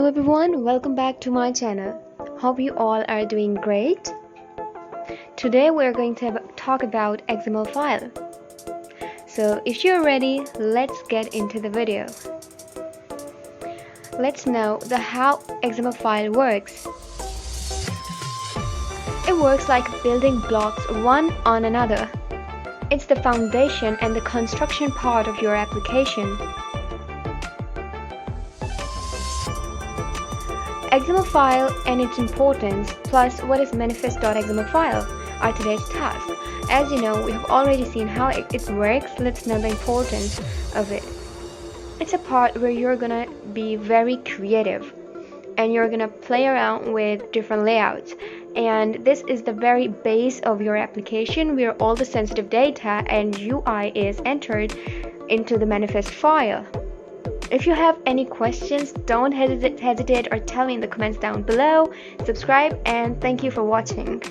Hello everyone, welcome back to my channel. Hope you all are doing great. Today we're going to talk about XML file. So if you're ready, let's get into the video. Let's know how XML file works. It works like building blocks one on another. It's the foundation and the construction part of your application. XML file and its importance, plus what is manifest.xml file, are today's task. As you know, we have already seen how it works. Let's know the importance of it. It's a part where you're gonna be very creative and you're gonna play around with different layouts. And this is the very base of your application where all the sensitive data and UI is entered into the manifest file. If you have any questions, don't hesitate or tell me in the comments down below. Subscribe and thank you for watching.